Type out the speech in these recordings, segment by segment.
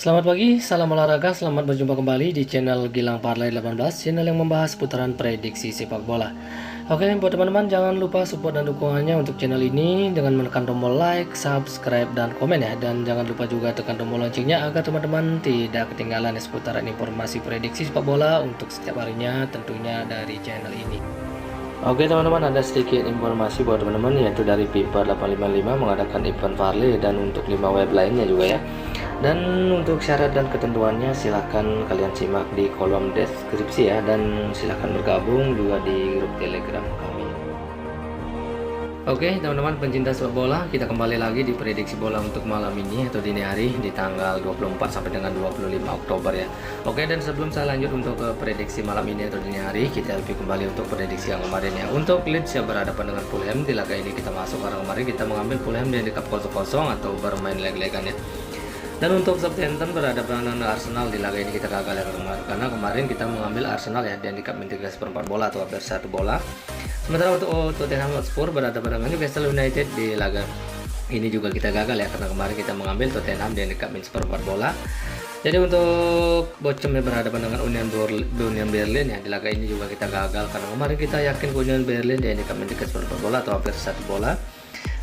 Selamat pagi, salam olahraga, selamat berjumpa kembali di channel Gilang Parlay 18, channel yang membahas putaran prediksi sepak bola. Oke, buat teman-teman jangan lupa support dan dukungannya untuk channel ini dengan menekan tombol like, subscribe, dan komen ya. Dan jangan lupa juga tekan tombol loncengnya agar teman-teman tidak ketinggalan seputaran informasi prediksi sepak bola untuk setiap harinya tentunya dari channel ini. Oke teman-teman, ada sedikit informasi buat teman-teman, yaitu dari Pipa 855 mengadakan event parlay dan untuk 5 web lainnya juga ya. Dan untuk syarat dan ketentuannya silahkan kalian simak di kolom deskripsi ya, dan silahkan bergabung juga di grup Telegram kami. Oke teman-teman pencinta sepak bola, kita kembali lagi di prediksi bola untuk malam ini atau dini hari di tanggal 24 sampai dengan 25 Oktober ya. Oke, dan sebelum saya lanjut untuk ke prediksi malam ini atau dini hari, kita review kembali untuk prediksi yang kemarin ya. Untuk Leeds yang berhadapan dengan Fulham di laga ini kita masuk, karena kemarin kita mengambil Fulham di handicap 0-0 atau bermain leg-legan ya. Dan untuk Southampton berhadapan dengan Arsenal di laga ini kita gagal ya, karena kemarin kita mengambil Arsenal ya di handicap 3/4 bola atau hampir 1 bola. Sementara untuk Tottenham Hotspur berhadapan dengan Newcastle United di laga ini juga kita gagal ya, karena kemarin kita mengambil Tottenham di handicap -1/4 bola. Jadi untuk Bochum berhadapan dengan Union Berlin ya di laga ini juga kita gagal, karena kemarin kita yakin Union Berlin di handicap -1/4 bola atau hampir 1 bola.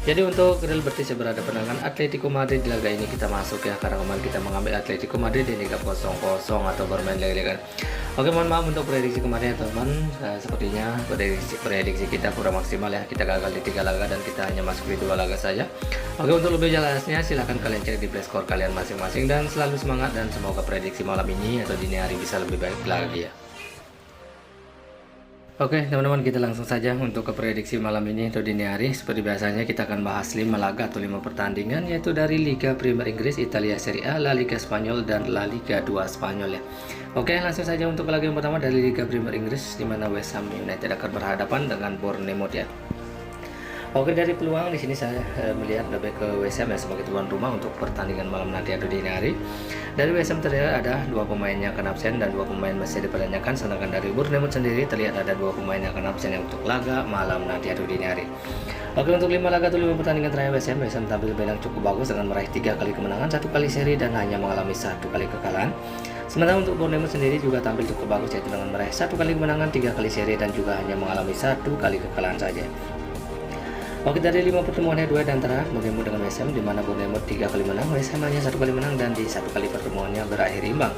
Jadi untuk Real Betis berhadapan dengan Atletico Madrid di laga ini kita masuk ya, karena kemarin kita mengambil Atletico Madrid di handicap 0-0 atau bermain leg-legan. Oke, mohon maaf untuk prediksi kemarin ya teman-teman, sepertinya prediksi kita kurang maksimal ya, kita gagal di 3 laga dan kita hanya masuk di 2 laga saja. Oke, untuk lebih jelasnya silahkan kalian cek di playstore kalian masing-masing, dan selalu semangat dan semoga prediksi malam ini atau dini hari bisa lebih baik lagi ya. Oke teman-teman, kita langsung saja untuk ke prediksi malam ini atau dini hari. Seperti biasanya kita akan bahas 5 laga atau 5 pertandingan, yaitu dari Liga Premier Inggris, Italia Serie A, La Liga Spanyol, dan La Liga 2 Spanyol ya. Oke, langsung saja untuk laga yang pertama dari Liga Premier Inggris, di mana West Ham United akan berhadapan dengan Bournemouth ya. Oke, dari peluang di sini saya melihat lebih ke West Ham ya sebagai tuan rumah untuk pertandingan malam nanti atau dini hari. Dari West Ham terlihat ada 2 pemainnya akan absen dan 2 pemain masih dipertanyakan, sedangkan dari Bournemouth sendiri terlihat ada 2 pemain yang akan absen untuk laga malam nanti atau dini hari. Oke, untuk 5 laga atau 5 pertandingan terakhir West Ham tampil bilang cukup bagus dengan meraih 3 kali kemenangan, 1 kali seri, dan hanya mengalami 1 kali kekalahan. Sementara untuk Bournemouth sendiri juga tampil cukup bagus, yaitu dengan meraih 1 kali kemenangan, 3 kali seri, dan juga hanya mengalami 1 kali kekalahan saja. Oke, dari 5 pertemuan head-to-head antara Bournemouth dengan West Ham, di mana Bournemouth 3 kali menang, West Ham hanya 1 kali menang, dan di 1 kali pertemuannya berakhir imbang.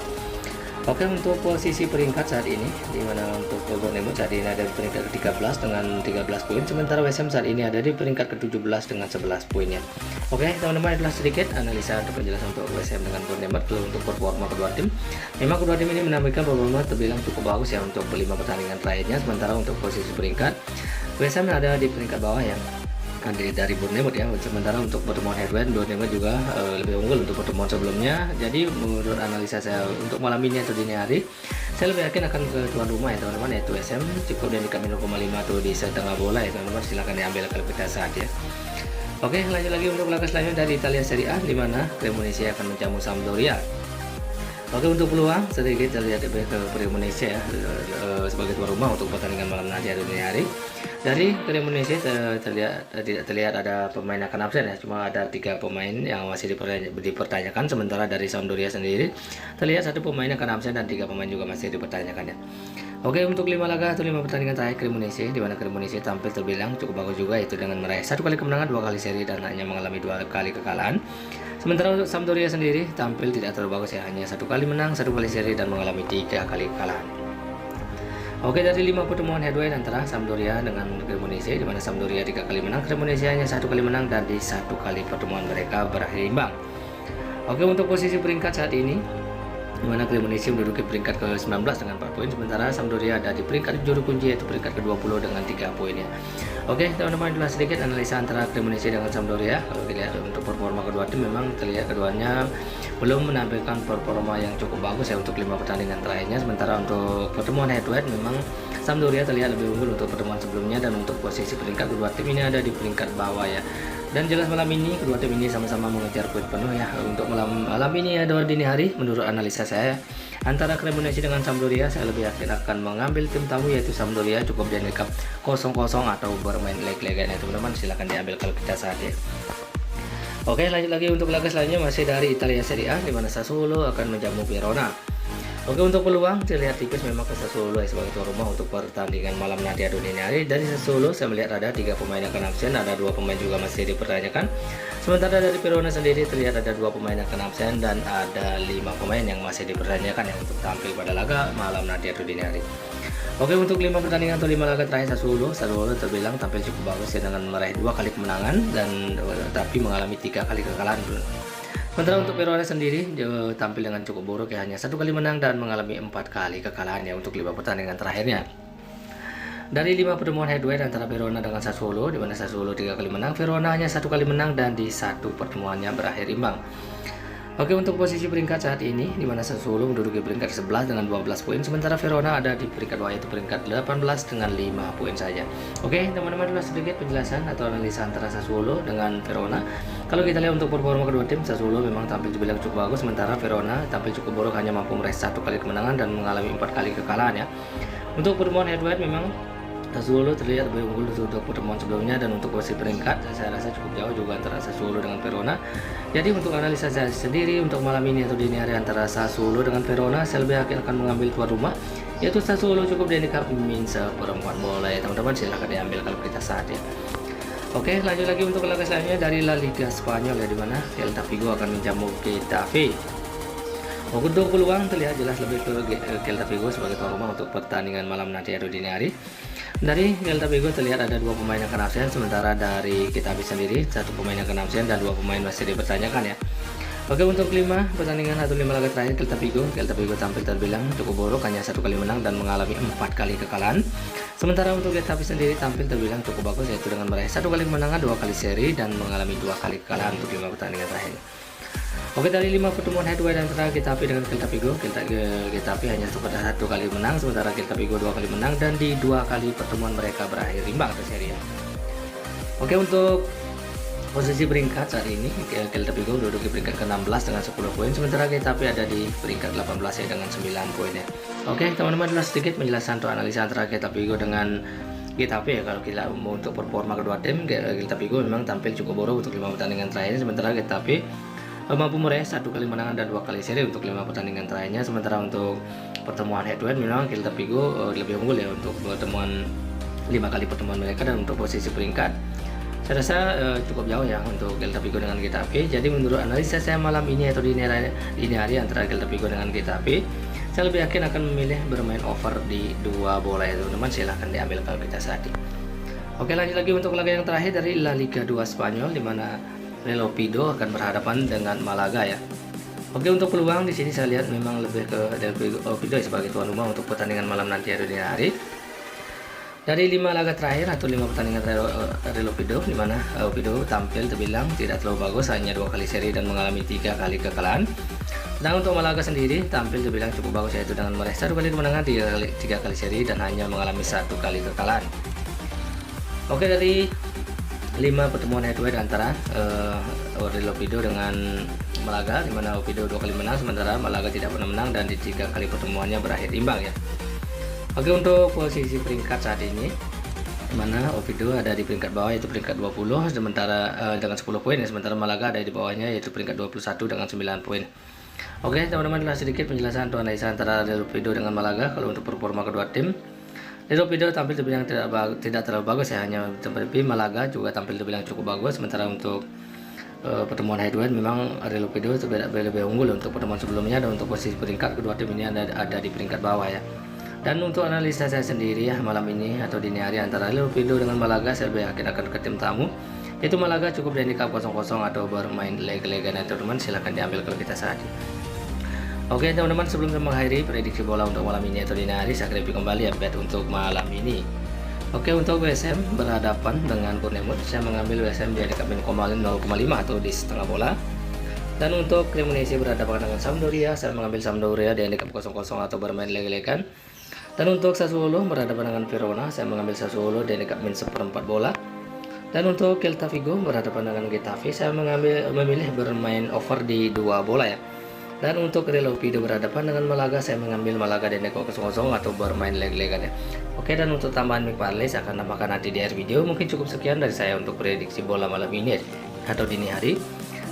Oke, untuk posisi peringkat saat ini, di mana untuk Bournemouth saat ini ada di peringkat ke-13 dengan 13 poin, sementara West Ham saat ini ada di peringkat ke-17 dengan 11 poinnya. Oke teman-teman, itulah sedikit analisa atau penjelasan untuk West Ham dengan Bournemouth. Untuk performa kedua tim, memang kedua tim ini menampilkan performa terbilang cukup bagus ya untuk 5 pertandingan terakhirnya. Sementara untuk posisi peringkat, West Ham ada di peringkat bawah ya dari Bournemouth ya. Sementara untuk pertemuan head-to-head Bournemouth juga lebih unggul untuk pertemuan sebelumnya. Jadi menurut analisa saya untuk malam ini atau dini hari, saya lebih yakin akan ke tuan rumah ya teman-teman, yaitu West Ham cukup di handicap 0,5 atau di setengah bola ya teman-teman, silahkan diambil kalau kita saat ya. Oke, lanjut lagi untuk laga selanjutnya dari Italia Serie A, di mana Cremonese akan menjamu Sampdoria. Oke, untuk peluang sedikit terlihat lebih ke Cremonese ya sebagai tuan rumah untuk pertandingan malam nanti atau dini hari. Dari Cremonese tidak terlihat ada pemain yang akan absen ya, cuma ada 3 pemain yang masih dipertanyakan. Sementara dari Sampdoria sendiri terlihat 1 pemain yang akan absen dan 3 pemain juga masih dipertanyakan ya. Oke, untuk 5 laga atau 5 pertandingan terakhir Cremonese, di mana Cremonese tampil terbilang cukup bagus juga, yaitu dengan meraih 1 kali kemenangan, 2 kali seri, dan hanya mengalami 2 kali kekalahan. Sementara untuk Sampdoria sendiri tampil tidak terlalu bagus ya, hanya 1 kali menang, 1 kali seri, dan mengalami 3 kali kekalahan. Oke, dari 5 pertemuan head-to-head antara Sampdoria dengan Cremonese, di mana Sampdoria 3 kali menang, Cremonese hanya 1 kali menang, dan di 1 kali pertemuan mereka berakhir imbang. Oke, untuk posisi peringkat saat ini, di mana Cremonese menduduki peringkat ke-19 dengan 4 poin, sementara Sampdoria ada di peringkat juru kunci yaitu peringkat ke-20 dengan 3 poin ya. Oke teman-teman, itulah sedikit analisa antara Cremonese dengan Sampdoria. Kalau kita lihat untuk performa kedua tim, memang terlihat keduanya belum menampilkan performa yang cukup bagus ya untuk 5 pertandingan terakhirnya. Sementara untuk pertemuan head-to-head memang Sampdoria terlihat lebih unggul untuk pertemuan sebelumnya, dan untuk posisi peringkat kedua tim ini ada di peringkat bawah ya. Dan jelas malam ini kedua tim ini sama-sama mengejar poin penuh ya. Untuk malam ini ya, dini hari, menurut analisa saya antara Cremonese dengan Sampdoria, saya lebih yakin akan mengambil tim tamu yaitu Sampdoria, cukup di handicap 0-0 atau bermain leg-legan ya teman-teman, silahkan diambil kalau kita saat ya. Oke, lanjut lagi untuk laga selanjutnya masih dari Italia Serie A, di mana Sassuolo akan menjamu Verona. Oke, untuk peluang terlihat tipis memang ke Sassuolo sebagai tuan rumah untuk pertandingan malam nanti adu dini hari. Dari Sassuolo saya melihat ada 3 pemain yang akan absen, ada 2 pemain juga masih dipertanyakan. Sementara dari Verona sendiri terlihat ada 2 pemain yang akan absen dan ada 5 pemain yang masih dipertanyakan yang untuk tampil pada laga malam nanti adu dini hari. Oke, untuk 5 pertandingan atau 5 laga terakhir Sassuolo terbilang tampil cukup bagus ya, dengan meraih 2 kali kemenangan dan tapi mengalami 3 kali kekalahan. Sementara untuk Verona sendiri tampil dengan cukup buruk ya, hanya 1 kali menang dan mengalami 4 kali kekalahan ya untuk 5 pertandingan terakhirnya. Dari 5 pertemuan head-to-head antara Verona dengan Sassuolo, di mana Sassuolo 3 kali menang, Verona hanya 1 kali menang dan di 1 pertemuannya berakhir imbang. Oke, untuk posisi peringkat saat ini, di mana Sassuolo menduduki peringkat 11 dengan 12 poin, sementara Verona ada di peringkat bawah yaitu peringkat 18 dengan 5 poin saja. Oke, teman-teman, itulah sedikit penjelasan atau analisa antara Sassuolo dengan Verona. Kalau kita lihat untuk performa kedua tim, Sassuolo memang tampil terbilang cukup bagus, sementara Verona tampil cukup buruk, hanya mampu meraih 1 kali kemenangan dan mengalami 4 kali kekalahan ya. Untuk pertemuan head-to-head memang Sassuolo terlihat lebih unggul untuk pertemuan sebelumnya, dan untuk posisi peringkat saya rasa cukup jauh juga antara Sassuolo dengan Verona. Jadi untuk analisa saya sendiri untuk malam ini atau dini hari antara Sassuolo dengan Verona, saya lebih yakin akan mengambil tuan rumah, yaitu Sassuolo cukup di handicap min 1/4 bola ya teman-teman, silahkan diambil kalau kita saat ya. Oke, lanjut lagi untuk laga selanjutnya dari La Liga Spanyol ya, di mana Celta Vigo akan menjamu Getafe. Untuk peluang terlihat jelas lebih ke Celta Vigo sebagai tuan rumah untuk pertandingan malam nanti atau dini hari. Dari Celta Vigo terlihat ada 2 pemain yang akan absen, sementara dari Getafe sendiri 1 pemain yang akan absen dan 2 pemain masih dipertanyakan ya. Oke, untuk 5 pertandingan atau 5 laga terakhir Celta Vigo tampil terbilang cukup buruk, hanya 1 kali menang dan mengalami 4 kali kekalahan. Sementara untuk Getafe sendiri tampil terbilang cukup bagus, yaitu dengan meraih 1 kali kemenangan, 2 kali seri dan mengalami 2 kali kekalahan untuk 5 pertandingan terakhir. Oke, dari 5 pertemuan head-to-head antara Getafe dengan Celta Vigo, Getafe hanya 1 kali menang, sementara Celta Vigo 2 kali menang dan di 2 kali pertemuan mereka berakhir imbang atau seri. Oke, untuk posisi peringkat saat ini Celta Vigo menduduki peringkat ke-16 dengan 10 poin, sementara Getafe ada di peringkat 18 ya dengan 9 poin ya. Oke, teman-teman, adalah sedikit penjelasan atau analisa antara Celta Vigo dengan Getafe ya. Kalau kita mau untuk performa kedua tim, Celta Vigo memang tampil cukup buruk untuk 5 pertandingan terakhir, sementara Getafe mampu meraih 1 kali menangan dan 2 kali seri untuk 5 pertandingan terakhirnya. Sementara untuk pertemuan head-to-head memang Celta Vigo lebih unggul ya untuk pertemuan 5 kali pertemuan mereka, dan untuk posisi peringkat saya rasa cukup jauh ya untuk Celta Vigo dengan Getafe. Jadi menurut analisa saya malam ini atau dini hari antara Celta Vigo dengan Getafe, saya lebih yakin akan memilih bermain over di 2 bola ya teman-teman, silahkan diambil kalau kita saat ini. Oke, lanjut lagi untuk laga yang terakhir dari La Liga 2 Spanyol, di mana Real Oviedo akan berhadapan dengan Malaga ya. Oke, untuk peluang di sini saya lihat memang lebih ke Real Oviedo sebagai tuan rumah untuk pertandingan malam nanti hari dini hari. Dari 5 laga terakhir atau 5 pertandingan Real Oviedo, di mana Oviedo tampil terbilang tidak terlalu bagus, hanya 2 kali seri dan mengalami 3 kali kekalahan. Dan untuk Malaga sendiri tampil terbilang cukup bagus, yaitu dengan meraih 1 kali kemenangan, 3 kali seri dan hanya mengalami 1 kali kekalahan. Oke, dari 5 pertemuan head-to-head antara Real Oviedo dengan Malaga, di mana Oviedo 2 kali menang, sementara Malaga tidak pernah menang dan di 3 kali pertemuannya berakhir imbang ya. Oke, untuk posisi peringkat saat ini, di mana Oviedo ada di peringkat bawah yaitu peringkat 20 sementara dengan 10 poin ya, sementara Malaga ada di bawahnya yaitu peringkat 21 dengan 9 poin. Oke, teman-teman, adalah sedikit penjelasan atau analisa antara Real Oviedo dengan Malaga. Kalau untuk performa kedua tim, Real Oviedo tampil terbilang tidak terlalu bagus ya, hanya tapi Malaga juga tampil terbilang cukup bagus. Sementara untuk pertemuan head-to-head memang Real Oviedo lebih unggul untuk pertemuan sebelumnya, dan untuk posisi peringkat kedua tim ini ada di peringkat bawah ya. Dan untuk analisa saya sendiri ya malam ini atau dini hari antara Real Oviedo dengan Malaga, saya lebih yakin akan ke tim tamu, yaitu Malaga cukup di handicap 0-0 atau bermain leg-legan ya teman-teman, silahkan diambil kalau kita saat ini. Oke teman-teman, sebelum saya mengakhiri prediksi bola untuk malam ini atau dini hari, saya review kembali update untuk malam ini. Oke, untuk WSM berhadapan dengan Bournemouth, saya mengambil WSM di handicap min 0,5 atau di setengah bola. Dan untuk Cremonese berhadapan dengan Sampdoria, saya mengambil Sampdoria di handicap 0-0 atau bermain leg-legan. Dan untuk Sassuolo berhadapan dengan Verona, saya mengambil Sassuolo di handicap min 1/4 bola. Dan untuk Celta Vigo berhadapan dengan Getafe, saya memilih bermain over di 2 bola ya. Dan untuk Real Oviedo berhadapan dengan Malaga, saya mengambil Malaga di handicap 0-0 atau bermain leg-legan ya. Oke, dan untuk tambahan Mick Parley saya akan tambahkan nanti di akhir video. Mungkin cukup sekian dari saya untuk prediksi bola malam ini atau dini hari.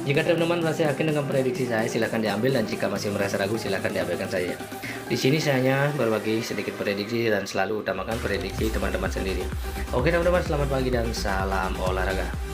Jika teman-teman merasa yakin dengan prediksi saya, silahkan diambil, dan jika masih merasa ragu, silahkan diabaikan saja. Di sini saya hanya berbagi sedikit prediksi dan selalu utamakan prediksi teman-teman sendiri. Oke teman-teman, selamat pagi dan salam olahraga.